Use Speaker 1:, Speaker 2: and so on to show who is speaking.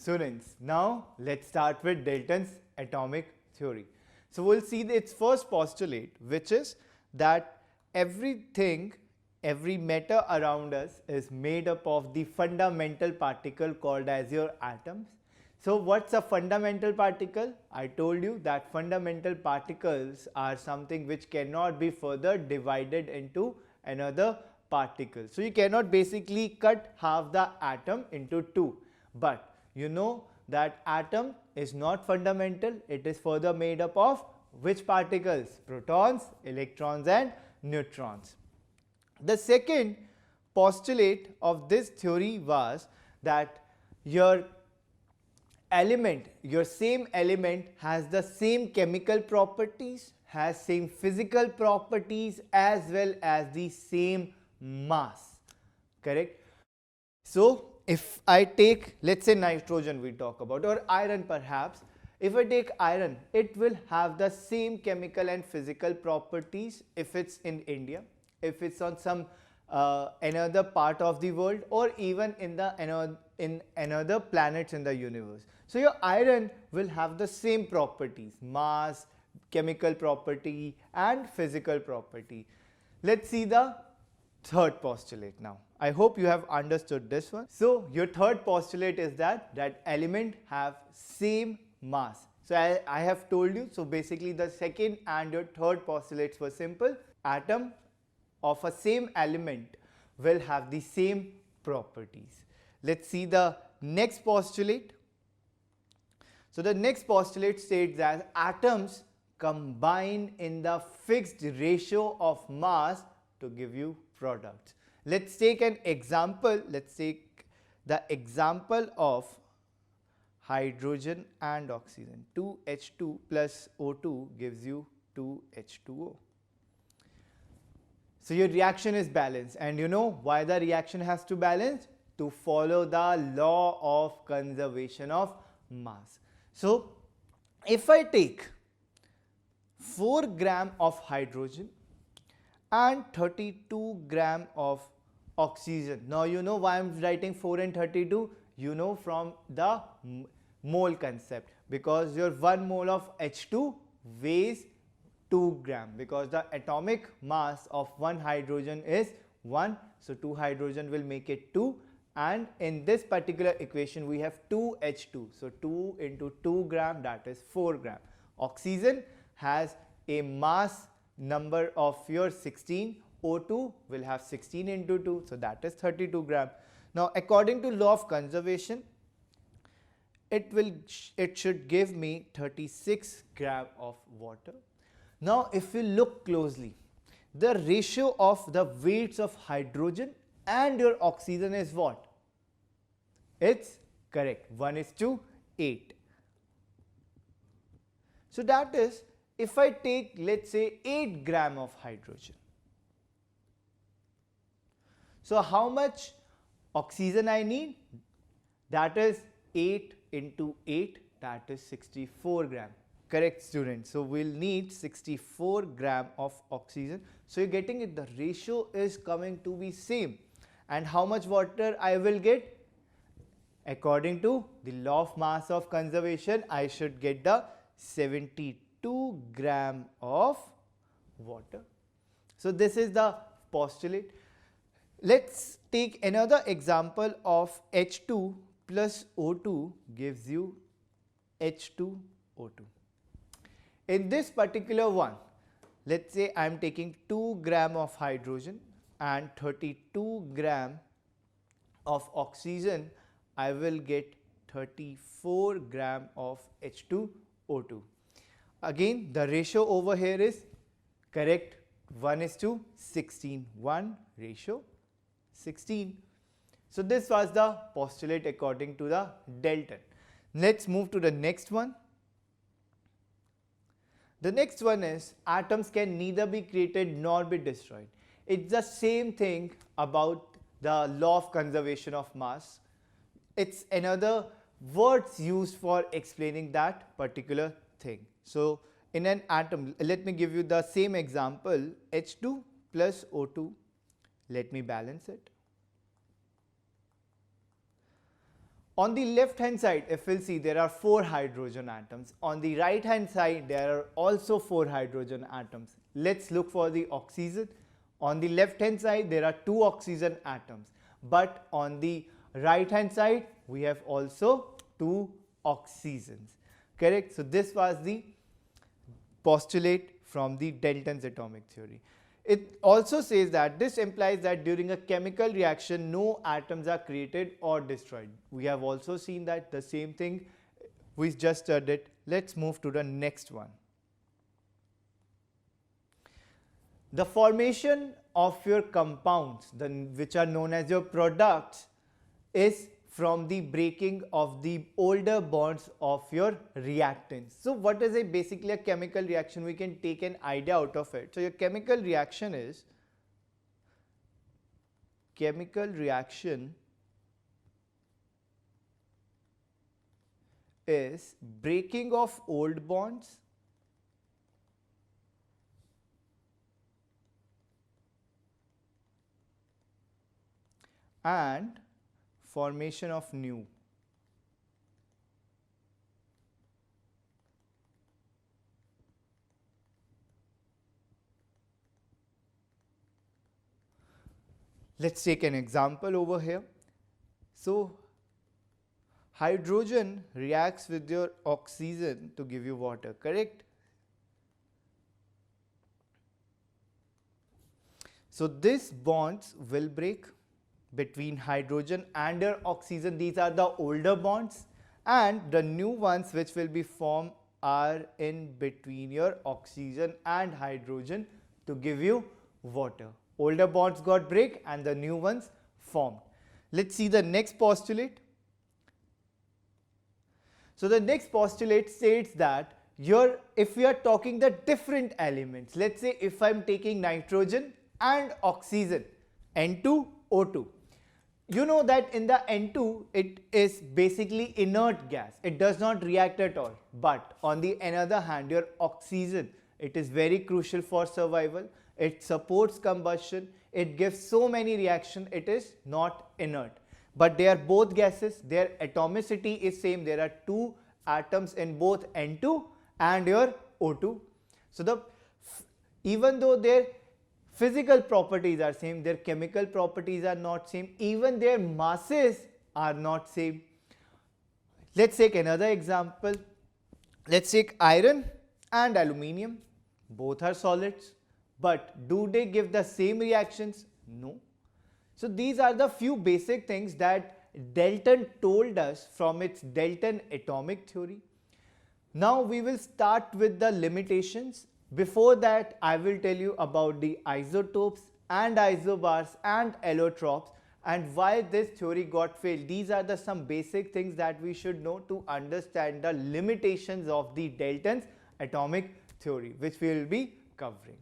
Speaker 1: Students, now let's start with Dalton's atomic theory. So we'll see its first postulate, which is that everything, every matter around us is made up of the fundamental particle called as your atoms. So what's a fundamental particle? I told you that fundamental particles are something which cannot be further divided into another particle. So you cannot basically cut half the atom into two. But you know that atom is not fundamental, it is further made up of which particles? Protons, electrons and neutrons. The second postulate of this theory was that your element, your same element has the same chemical properties, has same physical properties as well as the same mass, correct? So if I take, let's say nitrogen we talk about, or iron perhaps, if I take iron, it will have the same chemical and physical properties if it's in India, if it's on some another part of the world, or even in the another planets in the universe. So your iron will have the same properties, mass, chemical property and physical property. Let's see the third postulate now. I hope you have understood this one. So your third postulate is that element have same mass. So I have told you, so basically the second and your third postulates were simple. Atom of a same element will have the same properties. Let's see the next postulate. So the next postulate states that atoms combine in the fixed ratio of mass to give you products. Let's take an example. Let's take the example of hydrogen and oxygen. 2H2 plus O2 gives you 2H2O. So your reaction is balanced, and you know why the reaction has to balance? To follow the law of conservation of mass. So if I take 4 gram of hydrogen and 32 gram of oxygen. Now you know why I'm writing 4 and 32, you know from the mole concept, because your 1 mole of H2 weighs 2 gram, because the atomic mass of one hydrogen is 1, so 2 hydrogen will make it 2, and in this particular equation we have 2H2, so 2 into 2 gram, that is 4 gram. Oxygen has a mass number of your 16, O2 will have 16 into 2, so that is 32 gram. Now according to law of conservation, it should give me 36 gram of water. Now if you look closely, the ratio of the weights of hydrogen and your oxygen is what? It's correct, 1:8. So that is, if I take, let's say, 8 gram of hydrogen, so how much oxygen I need? That is 8 into 8, that is 64 gram. Correct, students. So we'll need 64 gram of oxygen. So you're getting it, the ratio is coming to be same. And how much water I will get? According to the law of mass of conservation, I should get the 72 gram of water. So this is the postulate. Let's take another example of H2 plus O2 gives you H2O2. In this particular one, let's say I am taking 2 gram of hydrogen and 32 gram of oxygen, I will get 34 gram of H2O2. Again, the ratio over here is correct, 1:16, 1 ratio 16. So this was the postulate according to the Dalton. Let's move to the next one. The next one is atoms can neither be created nor be destroyed. It's the same thing about the law of conservation of mass. It's another words used for explaining that particular thing. So in an atom, let me give you the same example, H2 plus O2. Let me balance it. On the left hand side, if we'll see, there are 4 hydrogen atoms. On the right hand side, there are also 4 hydrogen atoms. Let's look for the oxygen. On the left hand side, there are 2 oxygen atoms. But on the right hand side, we have also 2 oxygens. Correct? So this was the postulate from the Dalton's atomic theory. It also says that this implies that during a chemical reaction, no atoms are created or destroyed. We have also seen that the same thing we just studied. Let's move to the next one. The formation of your compounds, which are known as your products, is from the breaking of the older bonds of your reactants. So what is basically a chemical reaction? We can take an idea out of it. So your chemical reaction is breaking of old bonds and formation of new. Let's take an example over here. So hydrogen reacts with your oxygen to give you water, correct? So these bonds will break between hydrogen and your oxygen. These are the older bonds, and the new ones which will be formed are in between your oxygen and hydrogen to give you water. Older bonds got break and the new ones formed. Let's see the next postulate. So the next postulate states that if we are talking the different elements, let's say if I'm taking nitrogen and oxygen, N2O2. You know that in the N2, it is basically inert gas. It does not react at all. But on the other hand, your oxygen, it is very crucial for survival. It supports combustion. It gives so many reactions. It is not inert. But they are both gases. Their atomicity is same. There are 2 atoms in both N2 and your O2. So even though their physical properties are same, their chemical properties are not same, even their masses are not same. Let's take another example. Let's take iron and aluminium. Both are solids, but do they give the same reactions? No. So these are the few basic things that Dalton told us from its Dalton atomic theory. Now we will start with the limitations. Before that, I will tell you about the isotopes and isobars and allotropes and why this theory got failed. These are some basic things that we should know to understand the limitations of the Dalton's atomic theory, which we will be covering.